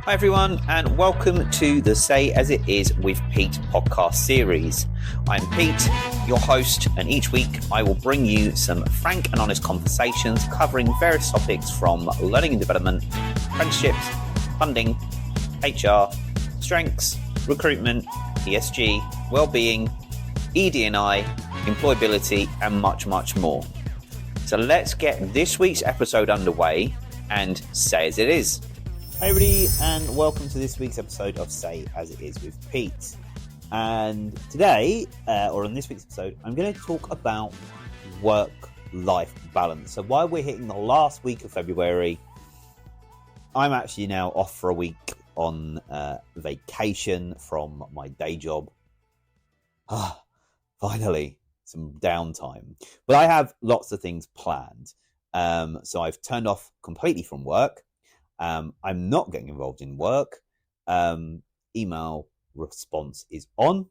Hi everyone, and welcome to the Say As It Is with Pete podcast series. I'm Pete, your host, and each week I will bring you some frank and honest conversations covering various topics from learning and development, apprenticeships, funding, HR, strengths, recruitment, ESG, well-being, ED&I, employability, and much, much more. So let's get this week's episode underway and say as it is. Hi everybody, and welcome to this week's episode of Say As It Is with Pete. And today, or on this week's episode, I'm going to talk about work-life balance. So while we're hitting the last week of February, I'm actually now off for a week on vacation from my day job. Finally, some downtime. But I have lots of things planned. So I've turned off completely from work. I'm not getting involved in work. Email response is on.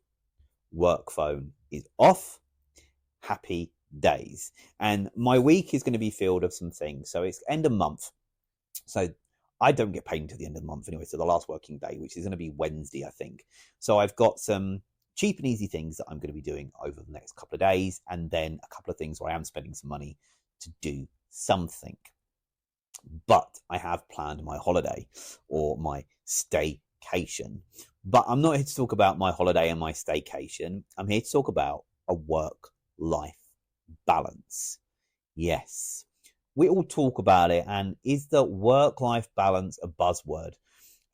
Work phone is off. Happy days. And my week is going to be filled with some things. So it's end of month. So I don't get paid until the end of the month anyway. So the last working day, which is going to be Wednesday, I think. So I've got some cheap and easy things that I'm going to be doing over the next couple of days. And then a couple of things where I am spending some money to do something. But I have planned my holiday or my staycation. But I'm not here to talk about my holiday and my staycation. I'm here to talk about a work-life balance. Yes, we all talk about it. And is the work-life balance a buzzword?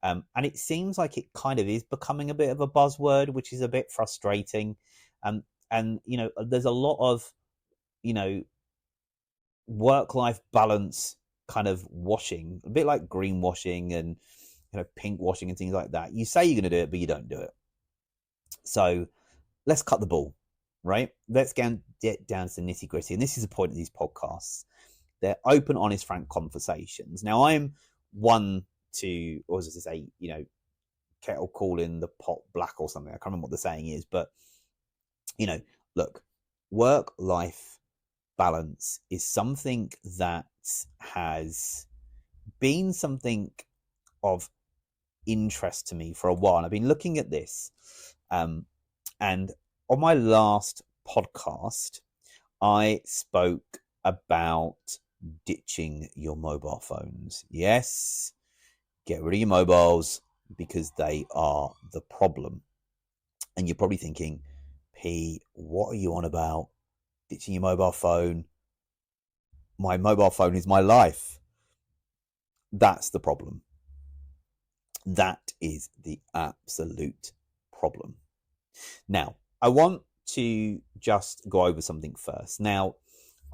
And it seems like it kind of is becoming a bit of a buzzword, which is a bit frustrating. And there's a lot of, work-life balance kind of washing, a bit like greenwashing and pink washing and things like that. You say you're going to do it, but you don't do it. So let's cut the ball, right? Let's get down to the nitty gritty. And this is the point of these podcasts. They're open, honest, frank conversations. Now I'm one to, or as I say, kettle calling the pot black or something. I can't remember what the saying is, but look, work-life balance is something that has been something of interest to me for a while. I've been looking at this, and on my last podcast, I spoke about ditching your mobile phones. Yes, get rid of your mobiles because they are the problem. And you're probably thinking, P, what are you on about? Ditching your mobile phone? My mobile phone is my life. That's the problem. That is the absolute problem. Now, I want to just go over something first. Now,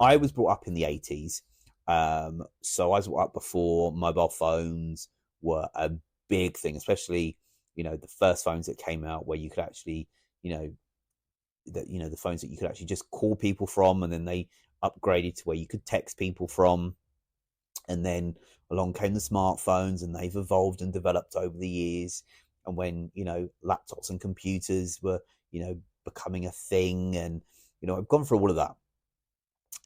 I was brought up in the 80s. So I was brought up before mobile phones were a big thing, especially, the first phones that came out where you could actually, the phones that you could actually just call people from, and then they upgraded to where you could text people from, and then along came the smartphones, and they've evolved and developed over the years. And when laptops and computers were becoming a thing, and I've gone through all of that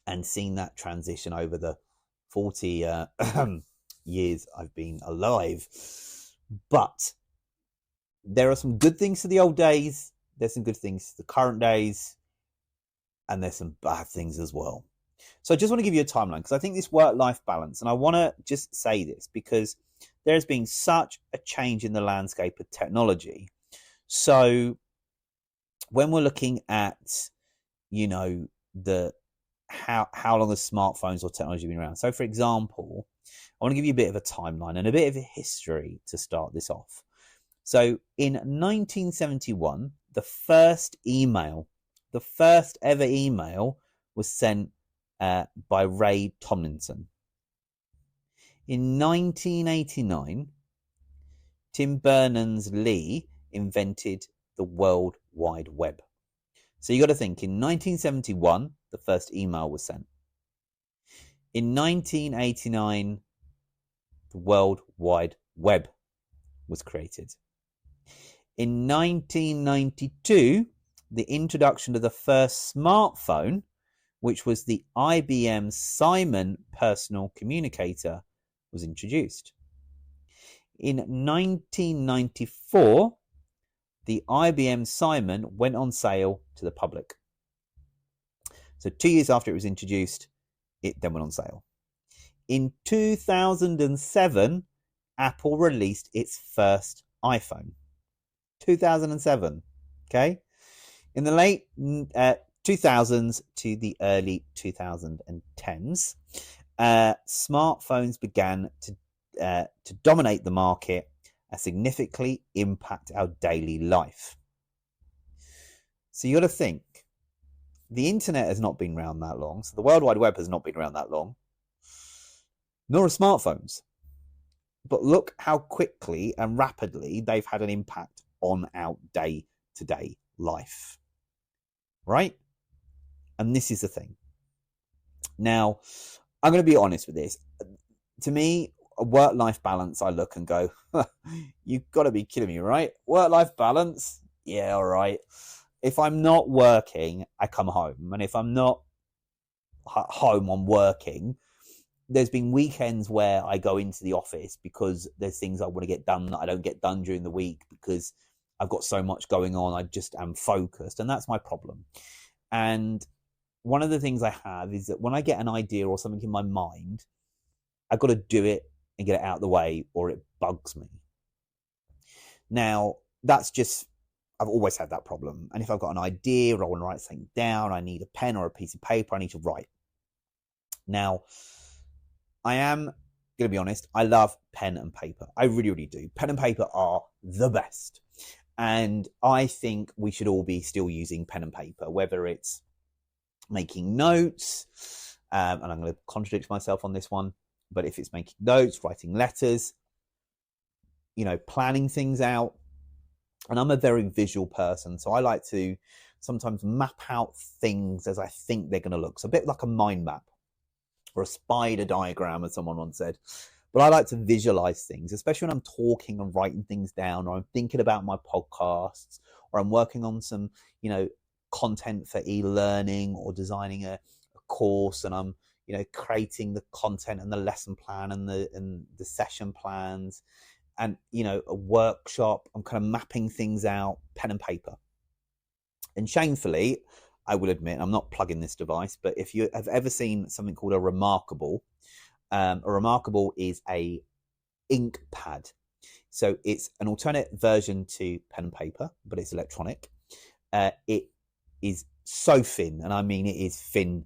and seen that transition over the 40 years I've been alive. But there are some good things to the old days, there's some good things to the current days, and there's some bad things as well. So I just want to give you a timeline, because I think this work-life balance, and I want to just say this because there's been such a change in the landscape of technology. So when we're looking at, the how long the smartphones or technology have been around. So for example, I want to give you a bit of a timeline and a bit of a history to start this off. So in 1971, the first ever email was sent by Ray Tomlinson. In 1989, Tim Berners-Lee invented the World Wide Web. So you got to think, in 1971, the first email was sent. In 1989, the World Wide Web was created. In 1992, the introduction of the first smartphone, which was the IBM Simon personal communicator, was introduced. In 1994, the IBM Simon went on sale to the public. So 2 years after it was introduced, it then went on sale. In 2007, Apple released its first iPhone. 2007, okay? In the late 2000s to the early 2010s, smartphones began to dominate the market and significantly impact our daily life. So you got to think, the internet has not been around that long, so the World Wide Web has not been around that long, nor are smartphones. But look how quickly and rapidly they've had an impact on our day-to-day life, right? And this is the thing. Now, I'm going to be honest with this. To me, a work-life balance, I look and go, you've got to be kidding me, right? Work-life balance? Yeah, all right. If I'm not working, I come home. And if I'm not home, I'm working. There's been weekends where I go into the office because there's things I want to get done that I don't get done during the week because I've got so much going on. I just am focused, and that's my problem. And one of the things I have is that when I get an idea or something in my mind, I've got to do it and get it out of the way, or it bugs me. Now, that's just, I've always had that problem. And if I've got an idea or I want to write something down, I need a pen or a piece of paper, I need to write. Now, I am going to be honest, I love pen and paper. I really, really do. Pen and paper are the best. And I think we should all be still using pen and paper, whether it's making notes, and I'm going to contradict myself on this one, but if it's making notes, writing letters, planning things out. And I'm a very visual person, so I like to sometimes map out things as I think they're going to look. So a bit like a mind map or a spider diagram, as someone once said. But I like to visualize things, especially when I'm talking and writing things down, or I'm thinking about my podcasts, or I'm working on some, content for e-learning, or designing a course, and I'm, creating the content and the lesson plan and the session plans, and, a workshop. I'm kind of mapping things out, pen and paper. And shamefully, I will admit, I'm not plugging this device, but if you have ever seen something called a Remarkable is a ink pad. So it's an alternate version to pen and paper, but it's electronic. It is so thin, and I mean it is thin.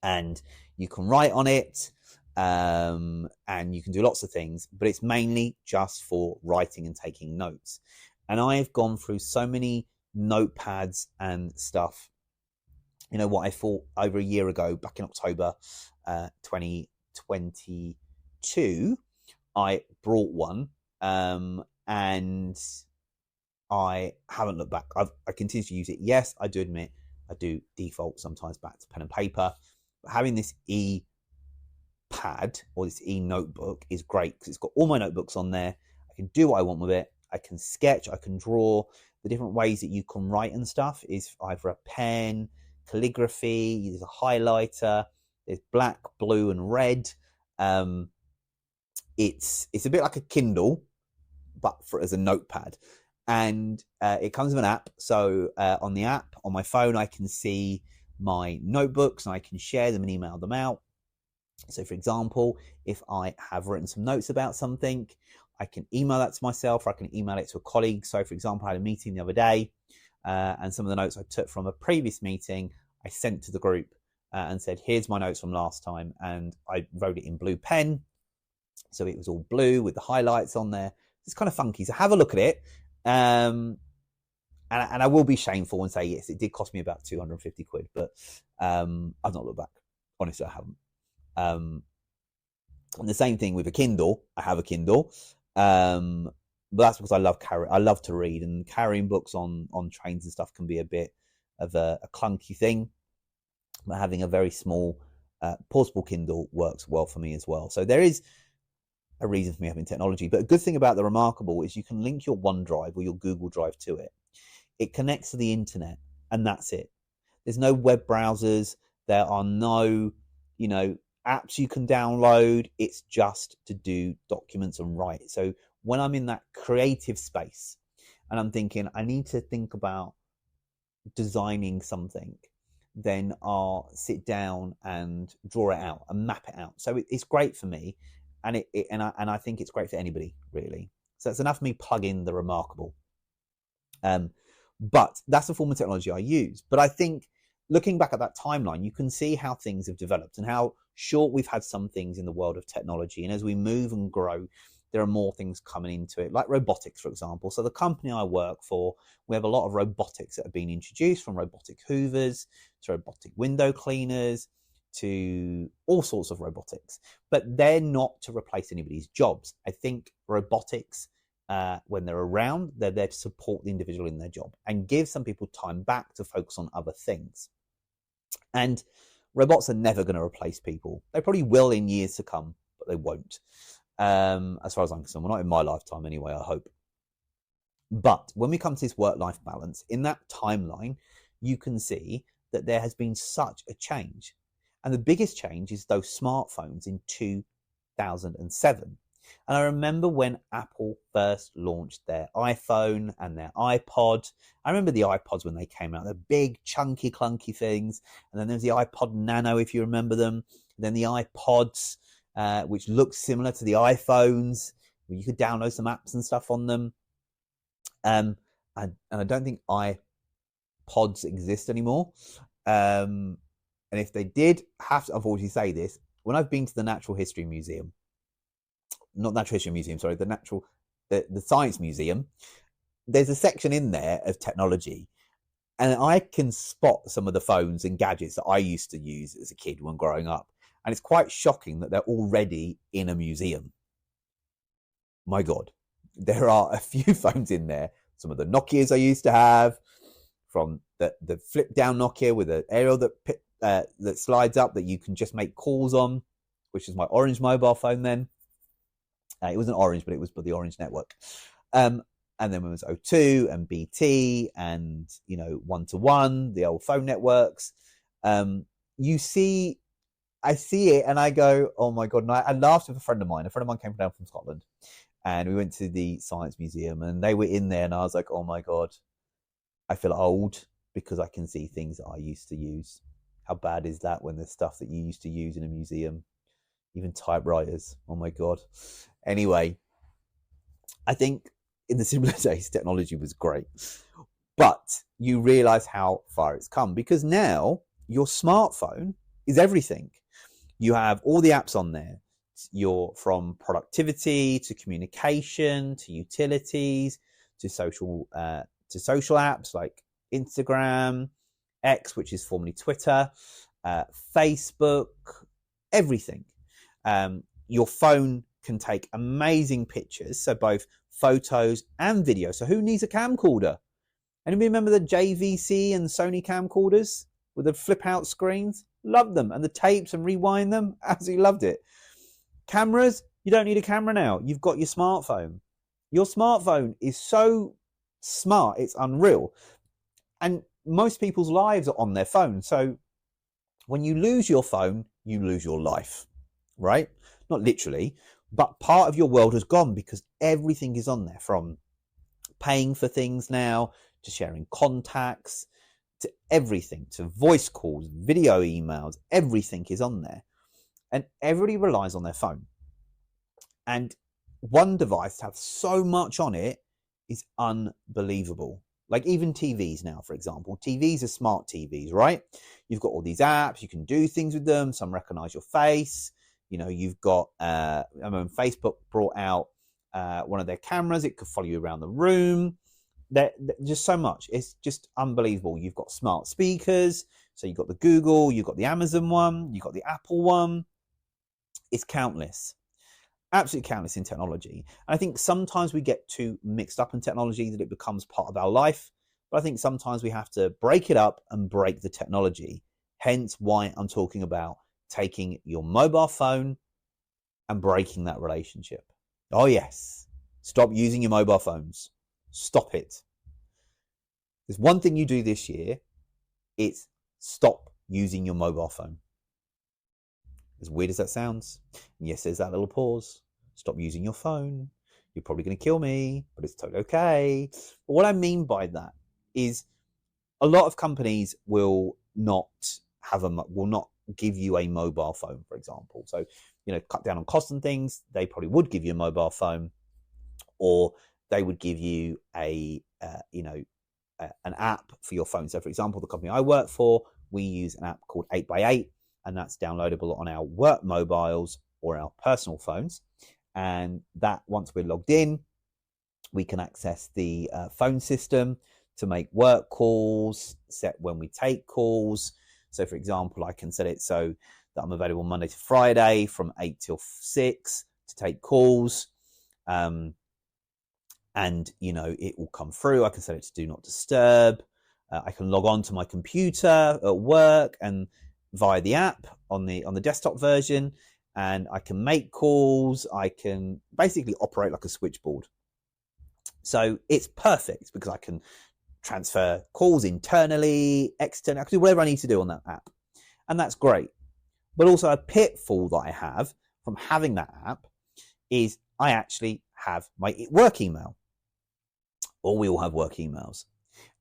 And you can write on it, and you can do lots of things, but it's mainly just for writing and taking notes. And I've gone through so many notepads and stuff. What I thought over a year ago, back in October 2022, I brought one, and I haven't looked back. I continue to use it. Yes, I do admit I do default sometimes back to pen and paper, but having this e-pad or this e-notebook is great because it's got all my notebooks on there. I can do what I want with it. I can sketch, I can draw. The different ways that you can write and stuff is either a pen, calligraphy, there's a highlighter, there's black, blue, and red. It's a bit like a Kindle, but as a notepad. And it comes with an app. So on the app, on my phone, I can see my notebooks and I can share them and email them out. So for example, if I have written some notes about something, I can email that to myself, or I can email it to a colleague. So for example, I had a meeting the other day, and some of the notes I took from a previous meeting, I sent to the group and said, here's my notes from last time. And I wrote it in blue pen. So it was all blue with the highlights on there. It's kind of funky. So have a look at it. And I will be shameful and say, yes, it did cost me about 250 quid, but I've not looked back. Honestly, I haven't. And the same thing with a Kindle. I have a Kindle. But that's because I love to read, and carrying books on trains and stuff can be a bit of a clunky thing. But having a very small portable Kindle works well for me as well. So there is a reason for me having technology. But a good thing about the Remarkable is you can link your OneDrive or your Google Drive to it. It connects to the internet, and that's it. There's no web browsers. There are no, apps you can download. It's just to do documents and write. So when I'm in that creative space and I'm thinking, I need to think about designing something, then I'll sit down and draw it out and map it out. So it's great for me, and I think it's great for anybody really. So it's enough for me plug in the Remarkable. But that's the form of technology I use. But I think looking back at that timeline, you can see how things have developed and how short we've had some things in the world of technology. And as we move and grow, there are more things coming into it, like robotics, for example. So the company I work for, we have a lot of robotics that have been introduced, from robotic hoovers to robotic window cleaners to all sorts of robotics. But they're not to replace anybody's jobs. I think robotics, when they're around, they're there to support the individual in their job and give some people time back to focus on other things. And robots are never going to replace people. They probably will in years to come, but they won't. As far as I'm concerned, well, not in my lifetime anyway, I hope. But when we come to this work-life balance, in that timeline, you can see that there has been such a change. And the biggest change is those smartphones in 2007. And I remember when Apple first launched their iPhone and their iPod. I remember the iPods when they came out. They're big, chunky, clunky things. And then there's the iPod Nano, if you remember them. And then the iPods, which looked similar to the iPhones, where you could download some apps and stuff on them. And I don't think iPods exist anymore. And if they did, have to unfortunately say this, when I've been to the Natural History Museum, not Natural History Museum, sorry, the Science Museum, there's a section in there of technology, and I can spot some of the phones and gadgets that I used to use as a kid when growing up. And it's quite shocking that they're already in a museum. My God, there are a few phones in there. Some of the Nokias I used to have, from the flip down Nokia with an aerial that slides up that you can just make calls on, which is my Orange mobile phone then. It wasn't Orange, but it was for the Orange network. And then when it was O2 and BT and, one-to-one, the old phone networks, I see it and I go, oh my God. And I laughed with a friend of mine. A friend of mine came down from Scotland, and we went to the Science Museum, and they were in there, and I was like, oh my God, I feel old because I can see things that I used to use. How bad is that when there's stuff that you used to use in a museum? Even typewriters. Oh my God. Anyway, I think in the simpler days, technology was great. But you realize how far it's come, because now your smartphone is everything. You have all the apps on there. You're from productivity to communication to utilities to social apps like Instagram, X, which is formerly Twitter, Facebook, everything. Your phone can take amazing pictures, so both photos and video. So who needs a camcorder? Anybody remember the JVC and Sony camcorders with the flip out screens? Loved them. And the tapes and rewind them. Absolutely loved it. Cameras, you don't need a camera now. You've got your smartphone. Your smartphone is so smart, it's unreal. And most people's lives are on their phone. So when you lose your phone, you lose your life, right? Not literally, but part of your world has gone, because everything is on there, from paying for things now to sharing contacts to everything, to voice calls, video emails, everything is on there. And everybody relies on their phone. And one device to have so much on it is unbelievable. Like even TVs now, for example. TVs are smart TVs, right? You've got all these apps, you can do things with them. Some recognize your face. You've got, Facebook brought out one of their cameras. It could follow you around the room. They're just so much. It's just unbelievable. You've got smart speakers. So you've got the Google, you've got the Amazon one, you've got the Apple one. It's countless. Absolutely countless in technology. And I think sometimes we get too mixed up in technology that it becomes part of our life. But I think sometimes we have to break it up and break the technology. Hence why I'm talking about taking your mobile phone and breaking that relationship. Oh yes, stop using your mobile phones. Stop it. There's one thing you do this year, it's stop using your mobile phone. As weird as that sounds. And yes, there's that little pause. Stop using your phone. You're probably going to kill me, but it's totally okay. But what I mean by that is a lot of companies will not give you a mobile phone, for example. So, cut down on costs and things. They probably would give you a mobile phone, or they would give you an app for your phone. So, for example, the company I work for, we use an app called 8x8, and that's downloadable on our work mobiles or our personal phones. And that, once we're logged in, we can access the phone system to make work calls, set when we take calls. So, for example, I can set it so that I'm available Monday to Friday from 8 till 6 to take calls. And it will come through. I can set it to do not disturb. I can log on to my computer at work and via the app on the desktop version, and I can make calls. I can basically operate like a switchboard. So it's perfect because I can transfer calls internally, externally. I can do whatever I need to do on that app, and that's great. But also a pitfall that I have from having that app is I actually have my work email, or we all have work emails.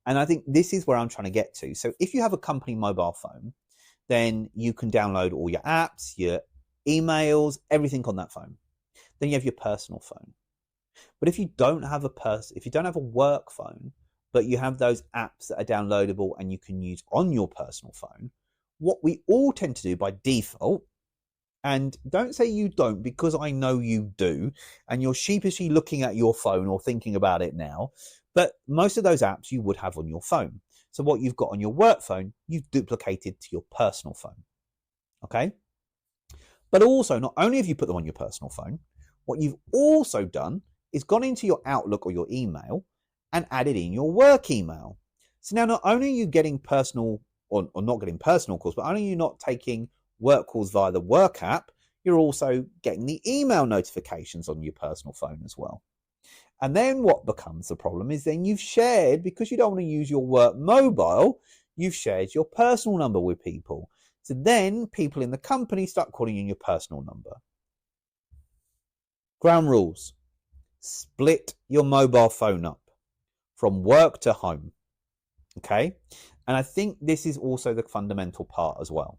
And I think this is where I'm trying to get to. So if you have a company mobile phone, then you can download all your apps, your emails, everything on that phone. Then you have your personal phone. But if you don't have a work phone, but you have those apps that are downloadable and you can use on your personal phone, what we all tend to do by default, and don't say you don't, because I know you do, and you're sheepishly looking at your phone or thinking about it now, but most of those apps you would have on your phone. So what you've got on your work phone, you've duplicated to your personal phone. Okay? But also, not only have you put them on your personal phone, what you've also done is gone into your Outlook or your email and added in your work email. So now not only are you getting personal or not getting personal calls, but only are you not taking work calls via the work app, you're also getting the email notifications on your personal phone as well. And then what becomes the problem is then you've shared, because you don't want to use your work mobile, you've shared your personal number with people. So then people in the company start calling you your personal number. Ground rules. Split your mobile phone up from work to home. Okay? And I think this is also the fundamental part as well.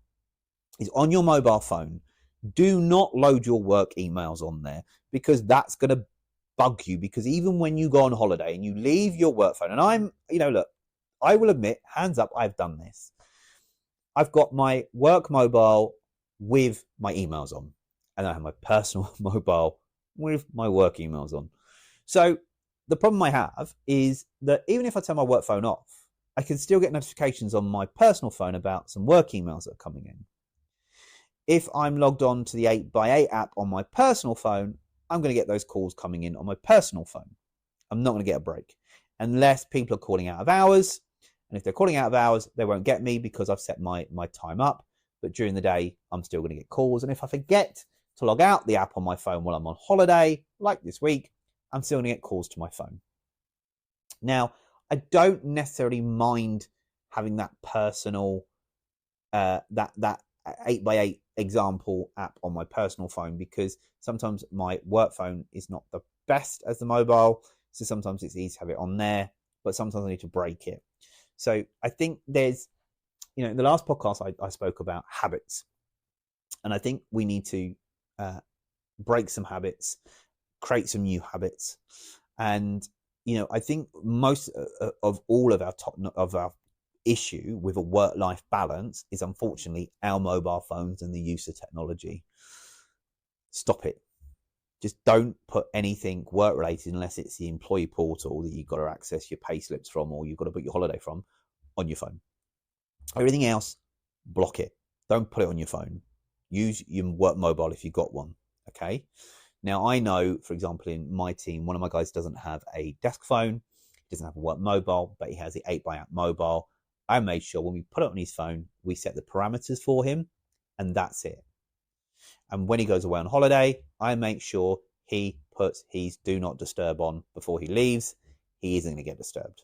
Is on your mobile phone, do not load your work emails on there, because that's going to bug you. Because even when you go on holiday and you leave your work phone, and look, I will admit, hands up, I've done this. I've got my work mobile with my emails on, and I have my personal mobile with my work emails on. So the problem I have is that even if I turn my work phone off, I can still get notifications on my personal phone about some work emails that are coming in. If I'm logged on to the 8x8 app on my personal phone, I'm going to get those calls coming in on my personal phone. I'm not going to get a break unless people are calling out of hours. And if they're calling out of hours, they won't get me because I've set my time up. But during the day, I'm still going to get calls. And if I forget to log out the app on my phone while I'm on holiday, like this week, I'm still going to get calls to my phone. Now, I don't necessarily mind having that personal, that 8x8 example app on my personal phone, because sometimes my work phone is not the best as the mobile. So sometimes it's easy to have it on there, but sometimes I need to break it. So I think there's, in the last podcast, I spoke about habits, and I think we need to break some habits, create some new habits. And, I think most of all of our issue with a work-life balance is unfortunately our mobile phones and the use of technology. Stop it. Just don't put anything work-related, unless it's the employee portal that you've got to access your pay slips from, or you've got to book your holiday from, on your phone. Everything else, block it. Don't put it on your phone. Use your work mobile if you've got one. Okay. Now, I know, for example, in my team, one of my guys doesn't have a desk phone. He doesn't have a work mobile, but he has the 8x8 mobile. I made sure when we put it on his phone, we set the parameters for him, and that's it. And when he goes away on holiday, I make sure he puts his do not disturb on before he leaves. He isn't going to get disturbed.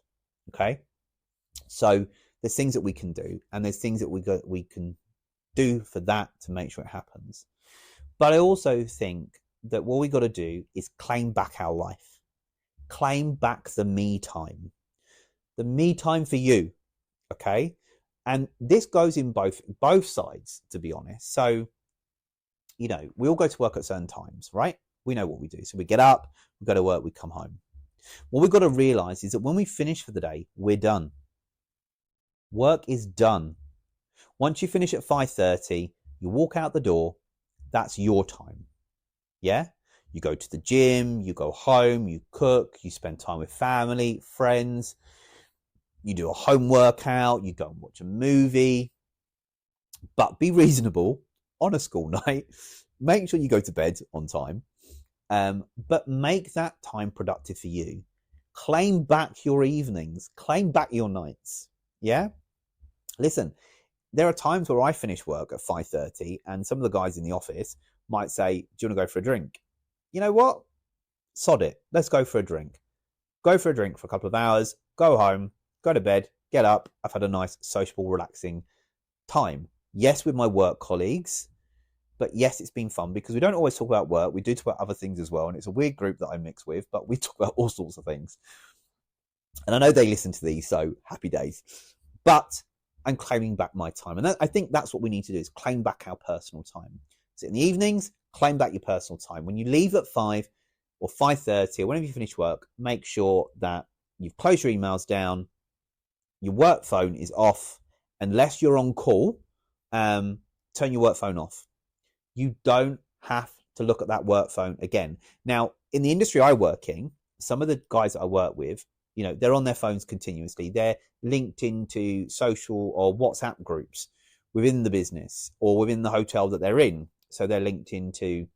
Okay. So there's things that we can do, and there's things that we can do for that to make sure it happens. But I also think that what we got to do is claim back our life, claim back the me time for you. Okay. And this goes in both sides, to be honest. So, we all go to work at certain times, right? We know what we do. So we get up, we go to work, we come home. What we've got to realize is that when we finish for the day, we're done. Work is done. Once you finish at 5:30, you walk out the door. That's your time. Yeah? You go to the gym, you go home, you cook, you spend time with family, friends, you do a home workout, you go and watch a movie. But be reasonable on a school night. Make sure you go to bed on time. But make that time productive for you. Claim back your evenings. Claim back your nights. Yeah? Listen, there are times where I finish work at 5:30 and some of the guys in the office might say, do you want to go for a drink? You know what? Sod it. Let's go for a drink. Go for a drink for a couple of hours, go home, go to bed, get up. I've had a nice, sociable, relaxing time. Yes, with my work colleagues, but yes, it's been fun because we don't always talk about work. We do talk about other things as well. And it's a weird group that I mix with, but we talk about all sorts of things. And I know they listen to these, so happy days. But I'm claiming back my time. And I think that's what we need to do, is claim back our personal time. So in the evenings, claim back your personal time. When you leave at 5 or 5:30 or whenever you finish work, make sure that you've closed your emails down, your work phone is off, unless you're on call, turn your work phone off. You don't have to look at that work phone again. Now, in the industry I work in, some of the guys that I work with, they're on their phones continuously. They're linked into social or WhatsApp groups within the business or within the hotel that they're in. So they're linked into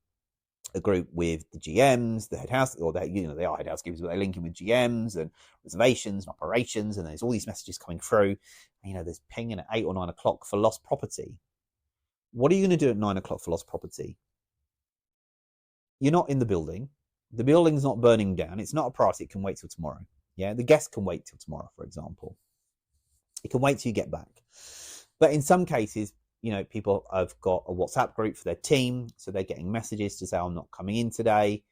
a group with the GMs, the head house, or they are head housekeepers, but they're linking with GMs and reservations and operations. And there's all these messages coming through. There's pinging at 8 or 9 o'clock for lost property. What are you going to do at 9 o'clock for lost property? You're not in the building. The building's not burning down. It's not a priority. It can wait till tomorrow. Yeah, the guest can wait till tomorrow, for example. It can wait till you get back. But in some cases, people have got a WhatsApp group for their team, so they're getting messages to say, I'm not coming in today,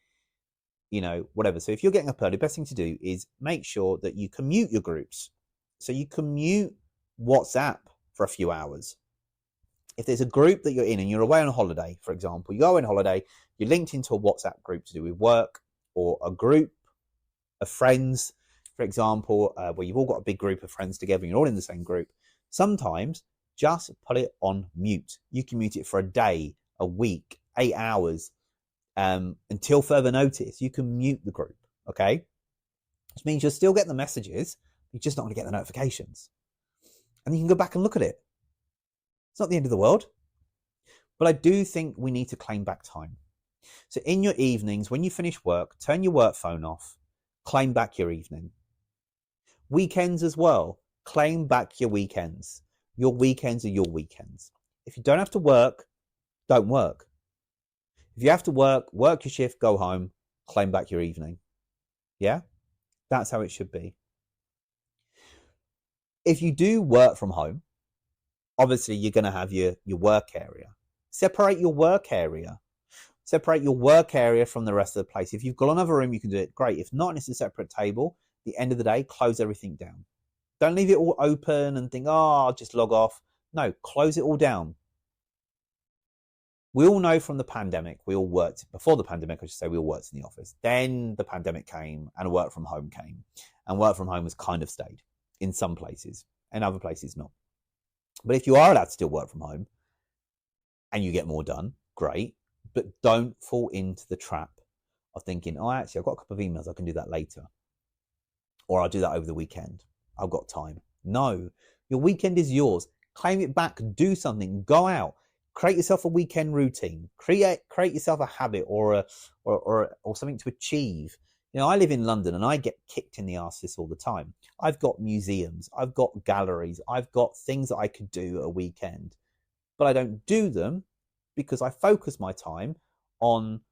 whatever. So if you're getting up early, the best thing to do is make sure that you commute your groups. So you commute WhatsApp for a few hours. If there's a group that you're in and you're away on a holiday, for example, you go on holiday, you're linked into a WhatsApp group to do with work, or a group of friends, for example, where you've all got a big group of friends together and you're all in the same group. Sometimes just put it on mute. You can mute it for a day, a week, 8 hours, until further notice. You can mute the group, okay? Which means you'll still get the messages, you're just not going to get the notifications. And you can go back and look at it. It's not the end of the world. But I do think we need to claim back time. So in your evenings, when you finish work, turn your work phone off, claim back your evening. Weekends as well, claim back your weekends. Your weekends are your weekends. If you don't have to work, don't work. If you have to work your shift, go home, claim back your evening. Yeah? That's how it should be. If you do work from home, obviously you're going to have your work area. Separate your work area. Separate your work area from the rest of the place. If you've got another room, you can do it. Great. If not, and it's a separate table, at the end of the day, close everything down. Don't leave it all open and think, I'll just log off. No, close it all down. We all know from the pandemic, we all worked, before the pandemic, I should say, we all worked in the office. Then the pandemic came and work from home came. And work from home has kind of stayed in some places, and other places not. But if you are allowed to still work from home and you get more done, great. But don't fall into the trap of thinking, actually, I've got a couple of emails, I can do that later. Or I'll do that over the weekend. I've got time. No, your weekend is yours. Claim it back, do something, go out, create yourself a weekend routine, create yourself a habit or something to achieve. I live in London and I get kicked in the arse this all the time. I've got museums, I've got galleries, I've got things that I could do a weekend, but I don't do them because I focus my time on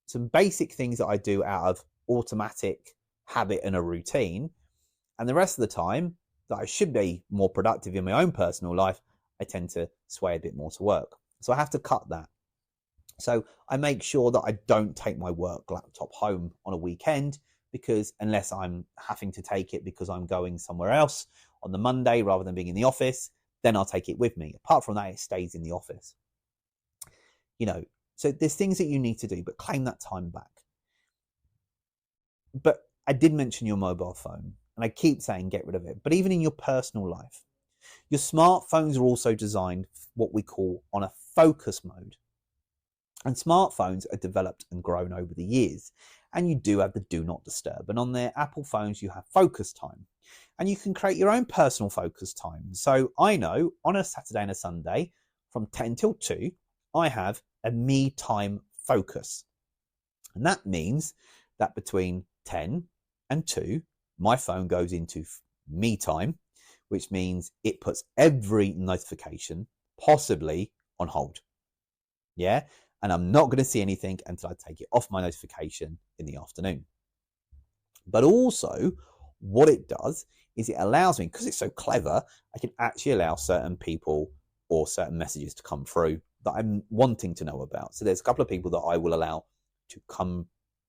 some basic things that I do out of automatic habit and a routine. And the rest of the time that I should be more productive in my own personal life, I tend to sway a bit more to work. So I have to cut that. So I make sure that I don't take my work laptop home on a weekend, because unless I'm having to take it because I'm going somewhere else on the Monday rather than being in the office, then I'll take it with me. Apart from that, it stays in the office. So there's things that you need to do, but claim that time back. But I did mention your mobile phone, and I keep saying get rid of it. But even in your personal life, your smartphones are also designed what we call on a focus mode. And smartphones are developed and grown over the years. And you do have the do not disturb. And on their Apple phones, you have focus time. And you can create your own personal focus time. So I know on a Saturday and a Sunday from 10 till 2, I have a me time focus. And that means that between 10 and 2, my phone goes into me time, which means it puts every notification possibly on hold. Yeah. And I'm not going to see anything until I take it off my notification in the afternoon. But also what it does is it allows me, because it's so clever, I can actually allow certain people or certain messages to come through that I'm wanting to know about. So there's a couple of people that I will allow to come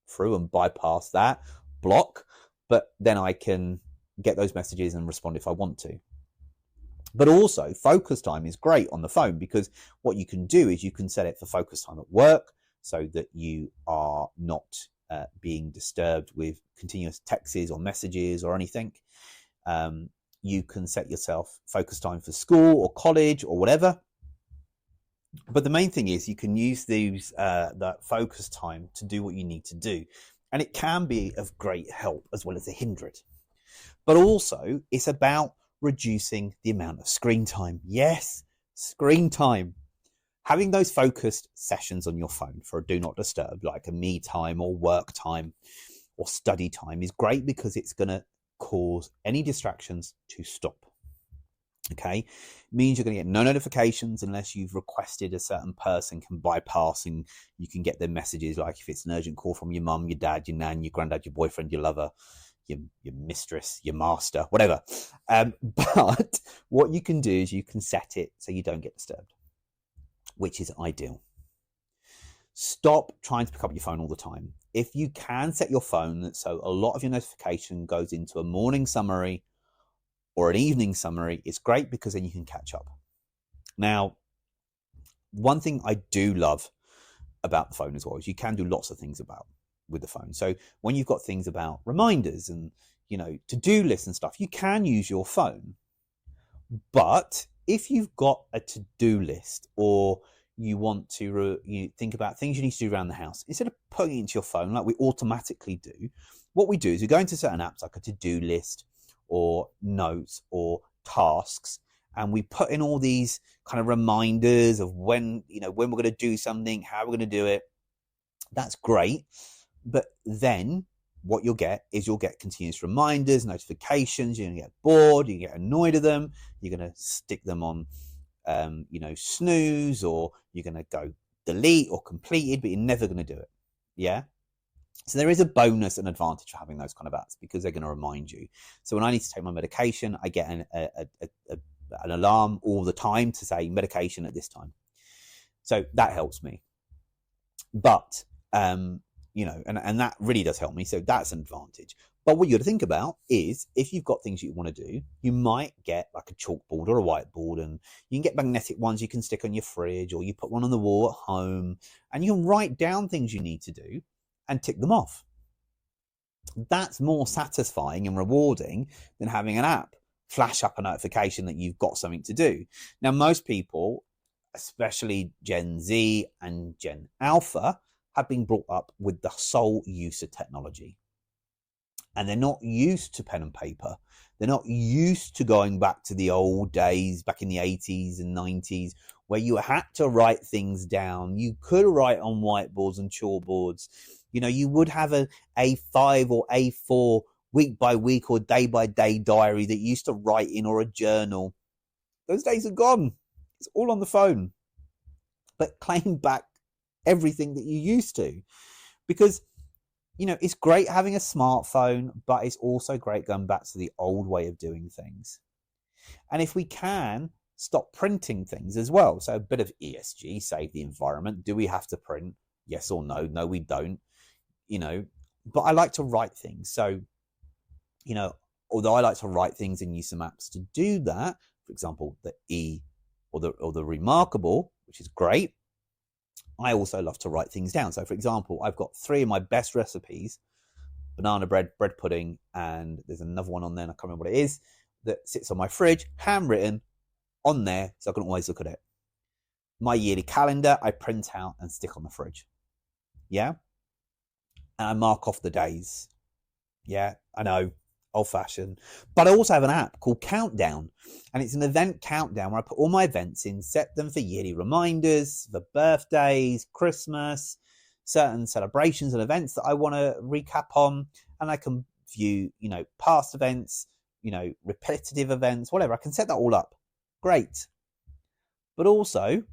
through and bypass that block, but then I can get those messages and respond if I want to. But also focus time is great on the phone, because what you can do is you can set it for focus time at work so that you are not being disturbed with continuous texts or messages or anything. You can set yourself focus time for school or college or whatever. But the main thing is you can use that focus time to do what you need to do. And it can be of great help as well as a hindrance. But also it's about reducing the amount of screen time. Yes, screen time. Having those focused sessions on your phone for a do not disturb, like a me time or work time or study time, is great because it's going to cause any distractions to stop. Okay, it means you're going to get no notifications unless you've requested a certain person can bypass, and you can get their messages, like if it's an urgent call from your mum, your dad, your nan, your granddad, your boyfriend, your lover, your mistress, your master, whatever. But what you can do is you can set it so you don't get disturbed, which is ideal. Stop trying to pick up your phone all the time. If you can set your phone so a lot of your notification goes into a morning summary or an evening summary, it's great because then you can catch up. Now, one thing I do love about the phone as well is you can do lots of things with the phone. So when you've got things about reminders and, to-do lists and stuff, you can use your phone. But if you've got a to-do list, or you want to you think about things you need to do around the house, instead of putting it into your phone like we automatically do, what we do is we go into certain apps like a to-do list or notes or tasks, and we put in all these kind of reminders of when we're going to do something, how we're going to do it. That's great. But then what you'll get continuous reminders, notifications. You're going to get bored, you get annoyed at them, you're going to stick them on snooze, or you're going to go delete or completed, but you're never going to do it. Yeah. So there is a bonus and advantage for having those kind of apps, because they're going to remind you. So when I need to take my medication, I get an alarm all the time to say medication at this time. So that helps me. But, and that really does help me. So that's an advantage. But what you got to think about is, if you've got things you want to do, you might get like a chalkboard or a whiteboard, and you can get magnetic ones you can stick on your fridge, or you put one on the wall at home, and you can write down things you need to do and tick them off. That's more satisfying and rewarding than having an app flash up a notification that you've got something to do. Now, most people, especially Gen Z and Gen Alpha, have been brought up with the sole use of technology. And they're not used to pen and paper. They're not used to going back to the old days, back in the 80s and 90s, where you had to write things down. You could write on whiteboards and chalkboards. You would have a A5 or A4 week by week or day by day diary that you used to write in, or a journal. Those days are gone. It's all on the phone. But claim back everything that you used to, because it's great having a smartphone, but it's also great going back to the old way of doing things. And if we can stop printing things as well. So a bit of ESG, save the environment. Do we have to print? Yes or no? No, we don't. But I like to write things. So, although I like to write things and use some apps to do that, for example, the E or the Remarkable, which is great, I also love to write things down. So, for example, I've got 3 of my best recipes: banana bread, bread pudding, and there's another one on there, and I can't remember what it is, that sits on my fridge, handwritten on there, so I can always look at it. My yearly calendar, I print out and stick on the fridge. Yeah? And I mark off the days. Yeah, I know, old-fashioned. But I also have an app called Countdown, and it's an event countdown where I put all my events in, set them for yearly reminders, for birthdays, Christmas, certain celebrations and events that I want to recap on, and I can view, past events, repetitive events, whatever. I can set that all up. Great. But also,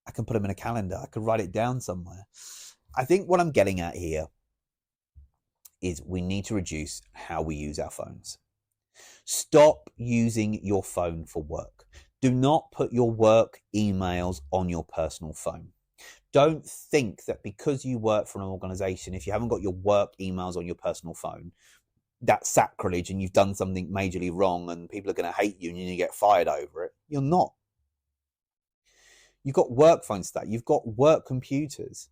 I can put them in a calendar. I could write it down somewhere. I think what I'm getting at here is we need to reduce how we use our phones. Stop using your phone for work. Do not put your work emails on your personal phone. Don't think that because you work for an organization, if you haven't got your work emails on your personal phone, that's sacrilege and you've done something majorly wrong and people are going to hate you and you're going to get fired over it. You're not. You've got work phones today. You've got work computers.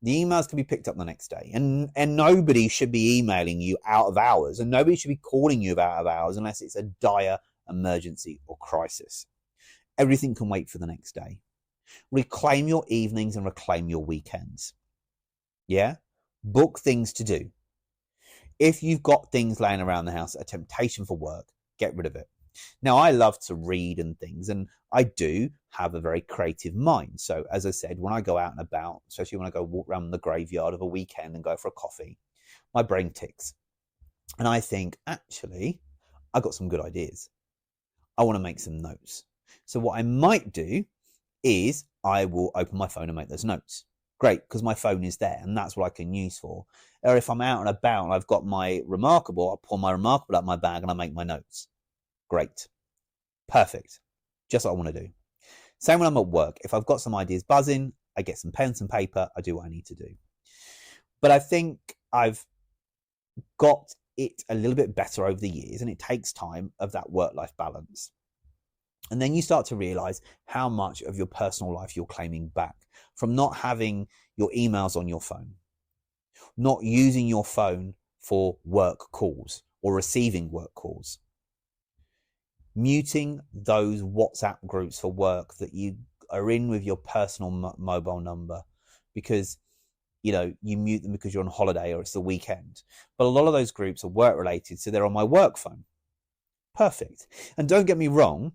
The emails can be picked up the next day, and nobody should be emailing you out of hours, and nobody should be calling you out of hours unless it's a dire emergency or crisis. Everything can wait for the next day. Reclaim your evenings and reclaim your weekends. Yeah? Book things to do. If you've got things laying around the house, a temptation for work, get rid of it. Now, I love to read and things, and I do have a very creative mind. So, as I said, when I go out and about, especially when I go walk around the graveyard of a weekend and go for a coffee, my brain ticks. And I think, actually, I got some good ideas. I want to make some notes. So what I might do is I will open my phone and make those notes. Great, because my phone is there and that's what I can use for. Or if I'm out and about and I've got my Remarkable, I'll pull my Remarkable out of my bag and I make my notes. Great. Perfect. Just what I want to do. Same when I'm at work. If I've got some ideas buzzing, I get some pens and paper, I do what I need to do. But I think I've got it a little bit better over the years, and it takes time of that work-life balance. And then you start to realize how much of your personal life you're claiming back from not having your emails on your phone, not using your phone for work calls or receiving work calls, muting those WhatsApp groups for work that you are in with your personal mobile number because you mute them because you're on holiday or it's the weekend. But a lot of those groups are work related, so they're on my work phone. Perfect. And don't get me wrong,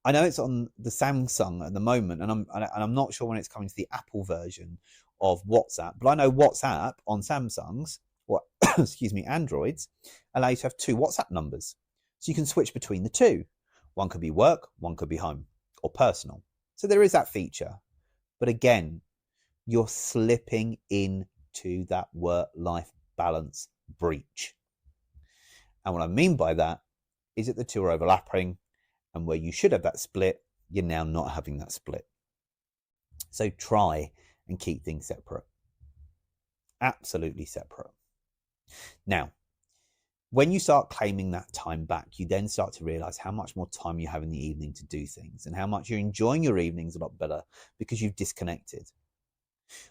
I know it's on the Samsung at the moment, and I'm not sure when it's coming to the Apple version of WhatsApp, but I know WhatsApp on Samsungs, or Androids, allow you to have 2 WhatsApp numbers. So you can switch between the 2. One could be work, one could be home or personal. So there is that feature. But again, you're slipping into that work-life balance breach. And what I mean by that is that the 2 are overlapping, and where you should have that split, you're now not having that split. So try and keep things separate. Absolutely separate. Now, when you start claiming that time back, you then start to realize how much more time you have in the evening to do things and how much you're enjoying your evenings a lot better because you've disconnected.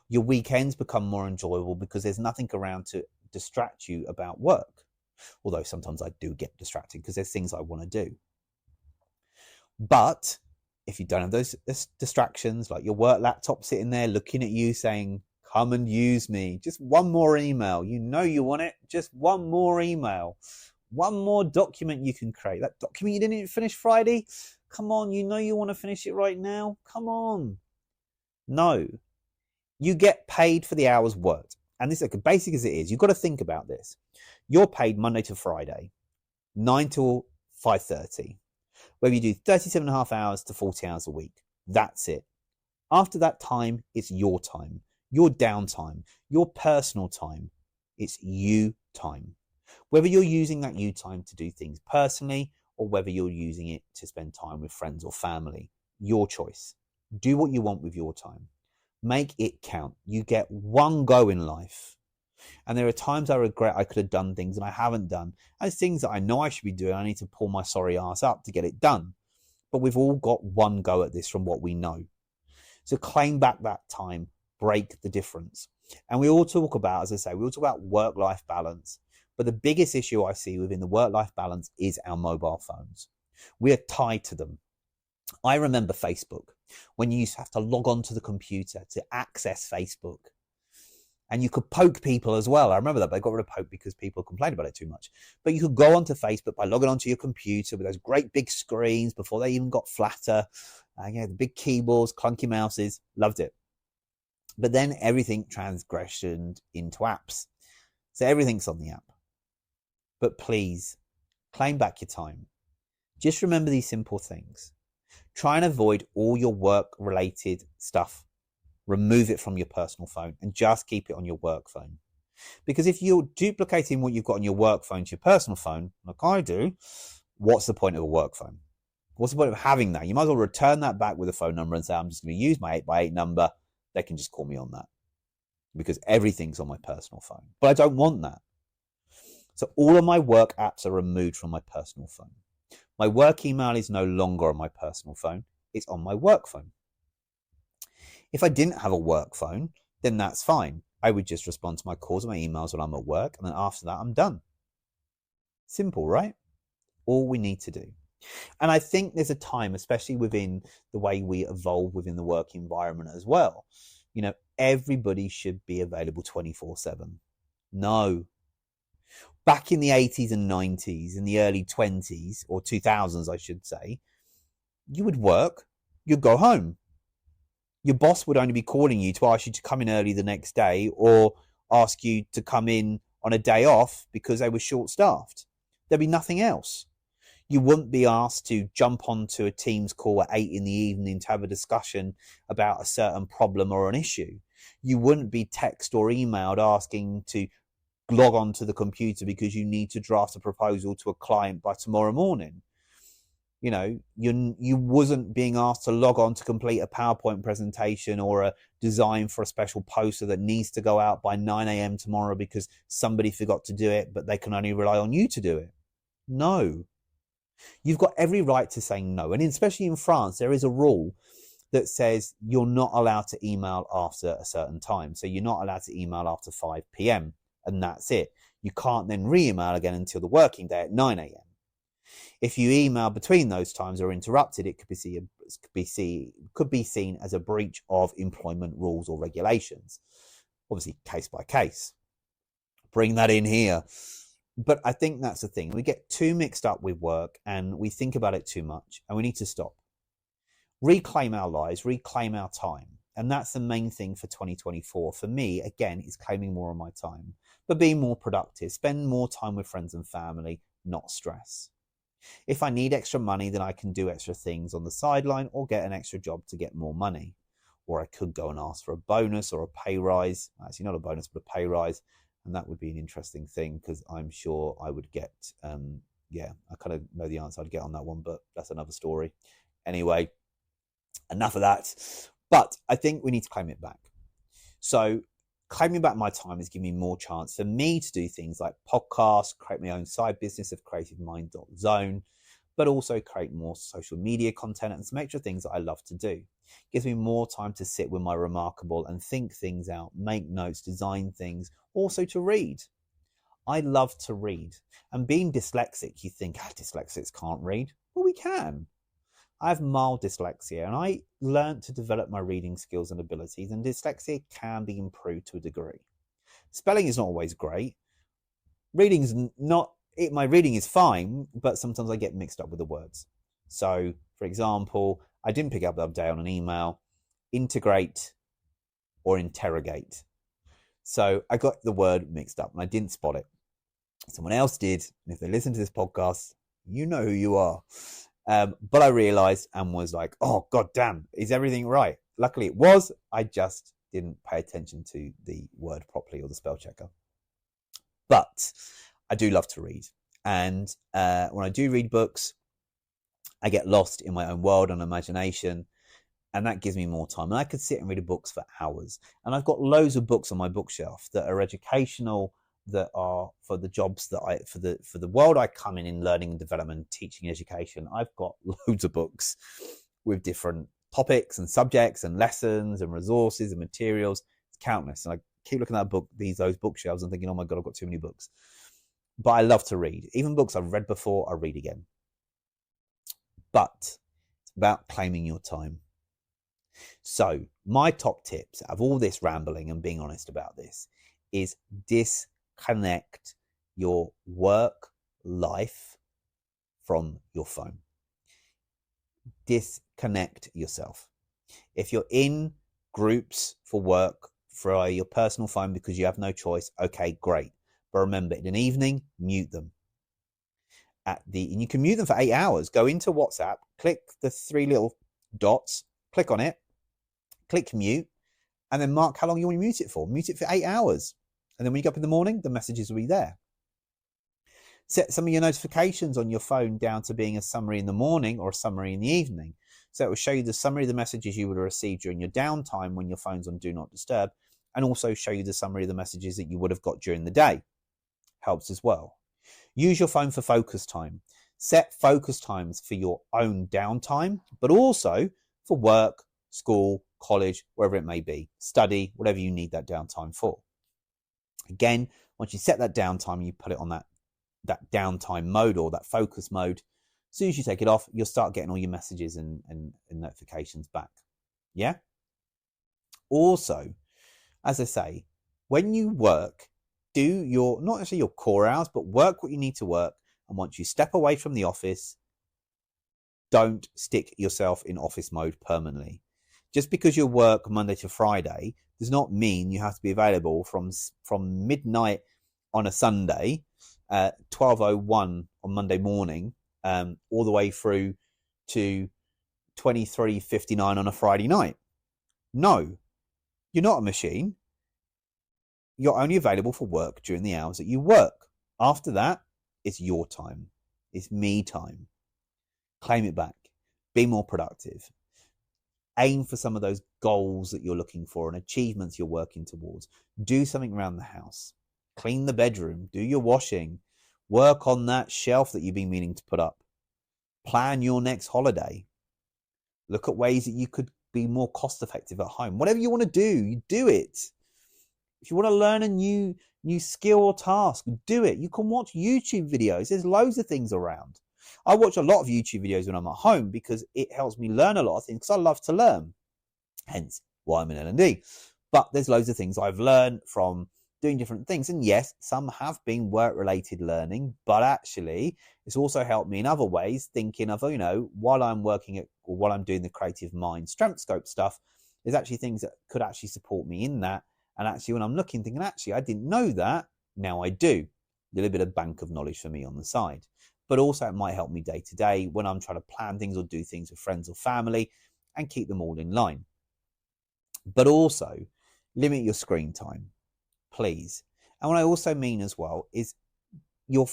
Your weekends become more enjoyable because there's nothing around to distract you about work. Although sometimes I do get distracted because there's things I want to do. But if you don't have those distractions, like your work laptop sitting there looking at you saying, come and use me, just one more email, you want it, just one more email, one more document you can create. That document you didn't finish Friday, come on, you want to finish it right now, come on. No, you get paid for the hours worked. And this is as basic as it is. You've got to think about this. You're paid Monday to Friday, 9 till 5:30. Whether you do 37.5 hours to 40 hours a week, that's it. After that time, it's your time, your downtime, your personal time. It's you time. Whether you're using that you time to do things personally or whether you're using it to spend time with friends or family. Your choice. Do what you want with your time. Make it count. You get one go in life. And there are times I regret I could have done things and I haven't done. And it's things that I know I should be doing. I need to pull my sorry ass up to get it done. But we've all got one go at this from what we know. So claim back that time, break the difference. And we all talk about, as I say, we all talk about work-life balance. But the biggest issue I see within the work-life balance is our mobile phones. We are tied to them. I remember Facebook, when you used to have to log on to the computer to access Facebook. And you could poke people as well. I remember that, but I got rid of poke because people complained about it too much. But you could go onto Facebook by logging onto your computer with those great big screens before they even got flatter. The big keyboards, clunky mouses. Loved it. But then everything transgressioned into apps. So everything's on the app. But please, claim back your time. Just remember these simple things. Try and avoid all your work-related stuff. Remove it from your personal phone and just keep it on your work phone. Because if you're duplicating what you've got on your work phone to your personal phone, like I do, what's the point of a work phone? What's the point of having that? You might as well return that back with a phone number and say, I'm just going to use my 8x8 number. They can just call me on that because everything's on my personal phone. But I don't want that. So all of my work apps are removed from my personal phone. My work email is no longer on my personal phone. It's on my work phone. If I didn't have a work phone, then that's fine. I would just respond to my calls and my emails when I'm at work. And then after that, I'm done. Simple, right? All we need to do. And I think there's a time, especially within the way we evolve within the work environment as well. Everybody should be available 24/7. No. Back in the 80s and 90s, in the early 20s or 2000s, I should say, you would work, you'd go home. Your boss would only be calling you to ask you to come in early the next day or ask you to come in on a day off because they were short-staffed. There'd be nothing else. You wouldn't be asked to jump onto a Teams call at 8 in the evening to have a discussion about a certain problem or an issue. You wouldn't be text or emailed asking to log on to the computer because you need to draft a proposal to a client by tomorrow morning. You wasn't being asked to log on to complete a PowerPoint presentation or a design for a special poster that needs to go out by 9 a.m. tomorrow because somebody forgot to do it, but they can only rely on you to do it. No. You've got every right to say no. And especially in France, there is a rule that says you're not allowed to email after a certain time. So you're not allowed to email after 5 p.m. and that's it. You can't then re-email again until the working day at 9 a.m. If you email between those times or interrupted, it could be seen as a breach of employment rules or regulations. Obviously, case by case. Bring that in here. But I think that's the thing. We get too mixed up with work and we think about it too much, and we need to stop. Reclaim our lives, reclaim our time. And that's the main thing for 2024. For me, again, is claiming more of my time, but being more productive, spend more time with friends and family, not stress. If I need extra money, then I can do extra things on the sideline or get an extra job to get more money. Or I could go and ask for a bonus or a pay rise. Actually, not a bonus, but a pay rise. And that would be an interesting thing because I'm sure I would get, I kind of know the answer I'd get on that one, but that's another story. Anyway, enough of that. But I think we need to claim it back. So claiming back my time is giving me more chance for me to do things like podcasts, create my own side business of creativemind.zone, but also create more social media content and some extra things that I love to do. It gives me more time to sit with my remarkable and think things out, make notes, design things, also to read. I love to read. And being dyslexic, you think, dyslexics can't read. Well, we can. I have mild dyslexia and I learned to develop my reading skills and abilities, and dyslexia can be improved to a degree. Spelling is not always great. My reading is fine, but sometimes I get mixed up with the words. So, for example, I didn't pick up the other day on an email, integrate or interrogate. So I got the word mixed up and I didn't spot it. Someone else did. And if they listen to this podcast, you know who you are. But I realized and was like, oh, God damn, is everything right? Luckily it was. I just didn't pay attention to the word properly or the spell checker. But I do love to read. And when I do read books, I get lost in my own world and imagination, and that gives me more time. And I could sit and read books for hours. And I've got loads of books on my bookshelf that are educational, that are for the jobs that for the world I come in learning and development, teaching, education. I've got loads of books with different topics and subjects and lessons and resources and materials. It's countless. And I keep looking at those bookshelves and thinking, oh my God, I've got too many books. But I love to read. Even books I've read before, I read again. But it's about claiming your time. So my top tips out of all this rambling and being honest about this is disconnect your work life from your phone. Disconnect yourself. If you're in groups for work for your personal phone because you have no choice, okay, great. But remember, in an evening, mute them. And you can mute them for 8 hours. Go into WhatsApp, click the 3 little dots, click on it, click mute, and then mark how long you want to mute it for. Mute it for 8 hours. And then when you get up in the morning, the messages will be there. Set some of your notifications on your phone down to being a summary in the morning or a summary in the evening. So it will show you the summary of the messages you would have received during your downtime when your phone's on Do Not Disturb, and also show you the summary of the messages that you would have got during the day. Helps as well. Use your phone for focus time. Set focus times for your own downtime, but also for work, school, college, wherever it may be. Study, whatever you need that downtime for. Again, once you set that downtime, you put it on that downtime mode or that focus mode. As soon as you take it off, you'll start getting all your messages and notifications back. Yeah? Also, as I say, when you work, do your, not necessarily your core hours, but work what you need to work. And once you step away from the office, don't stick yourself in office mode permanently. Just because you work Monday to Friday does not mean you have to be available from midnight on a Sunday, 12:01 on Monday morning, all the way through to 23:59 on a Friday night. No, you're not a machine. You're only available for work during the hours that you work. After that, it's your time. It's me time. Claim it back. Be more productive. Aim for some of those goals that you're looking for and achievements you're working towards. Do something around the house. Clean the bedroom. Do your washing. Work on that shelf that you've been meaning to put up. Plan your next holiday. Look at ways that you could be more cost effective at home. Whatever you want to do, you do it. If you want to learn a new skill or task, do it. You can watch YouTube videos. There's loads of things around. I watch a lot of YouTube videos when I'm at home because it helps me learn a lot of things because I love to learn. Hence why I'm in L&D. But there's loads of things I've learned from doing different things. And yes, some have been work-related learning, but actually it's also helped me in other ways, thinking of, while I'm working at, or while I'm doing the creative mind strength scope stuff, there's actually things that could actually support me in that. And actually, when I'm looking, thinking, actually, I didn't know that. Now I do. A little bit of bank of knowledge for me on the side. But also it might help me day to day when I'm trying to plan things or do things with friends or family and keep them all in line. But also limit your screen time, please. And what I also mean as well is your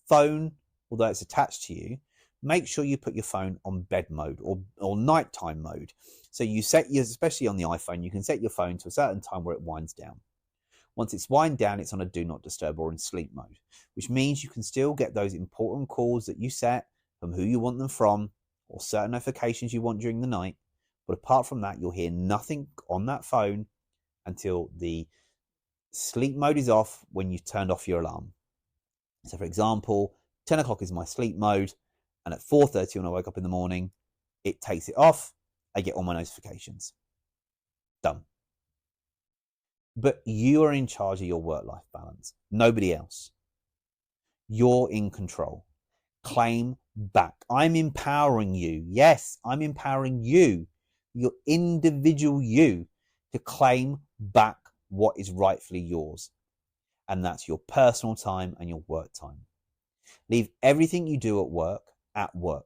phone, although it's attached to you, make sure you put your phone on bed mode or nighttime mode. So you set your, especially on the iPhone, you can set your phone to a certain time where it winds down. Once it's wind down, it's on a do not disturb or in sleep mode, which means you can still get those important calls that you set from who you want them from or certain notifications you want during the night. But apart from that, you'll hear nothing on that phone until the sleep mode is off when you've turned off your alarm. So for example, 10 o'clock is my sleep mode. And at 4:30 when I wake up in the morning, it takes it off. I get all my notifications. Done. But you are in charge of your work-life balance. Nobody else. You're in control. Claim back. I'm empowering you. Yes, I'm empowering you, your individual you, to claim back what is rightfully yours. And that's your personal time and your work time. Leave everything you do at work.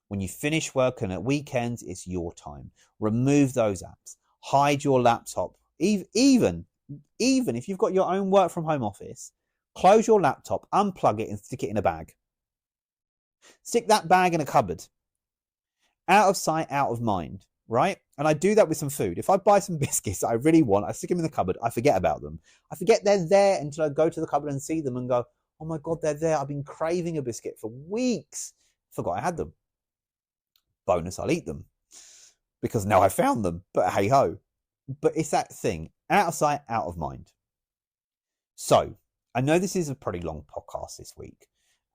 When you finish work and at weekends, it's your time. Remove those apps. Hide your laptop. Even if you've got your own work from home office, close your laptop, unplug it and stick it in a bag. Stick that bag in a cupboard. Out of sight, out of mind, right? And I do that with some food. If I buy some biscuits that I really want, I stick them in the cupboard, I forget about them. I forget they're there until I go to the cupboard and see them and go, oh my God, they're there. I've been craving a biscuit for weeks. Forgot I had them. Bonus, I'll eat them because now I found them. But hey ho. But it's that thing, out of sight, out of mind. So I know this is a pretty long podcast this week,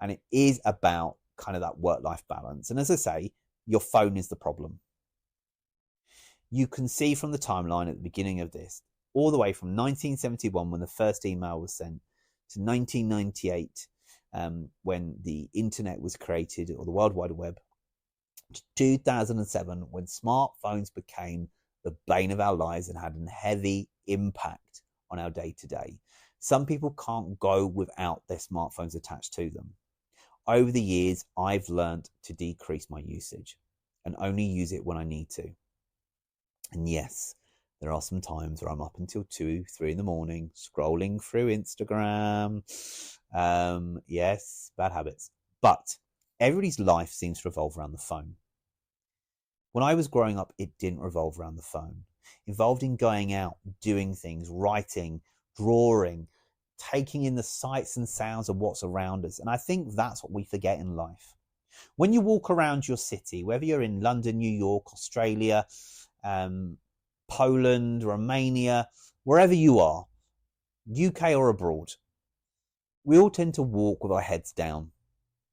and it is about kind of that work-life balance. And as I say, your phone is the problem. You can see from the timeline at the beginning of this, all the way from 1971 when the first email was sent to 1998 when the internet was created, or the World Wide Web, to 2007 when smartphones became the bane of our lives and had a heavy impact on our day-to-day. Some people can't go without their smartphones attached to them. Over the years, I've learned to decrease my usage and only use it when I need to. And yes, there are some times where I'm up until 2, 3 in the morning scrolling through Instagram. Yes, bad habits. But everybody's life seems to revolve around the phone. When I was growing up, it didn't revolve around the phone. It involved in going out, doing things, writing, drawing, taking in the sights and sounds of what's around us. And I think that's what we forget in life. When you walk around your city, whether you're in London, New York, Australia, Poland, Romania, wherever you are, UK or abroad, we all tend to walk with our heads down.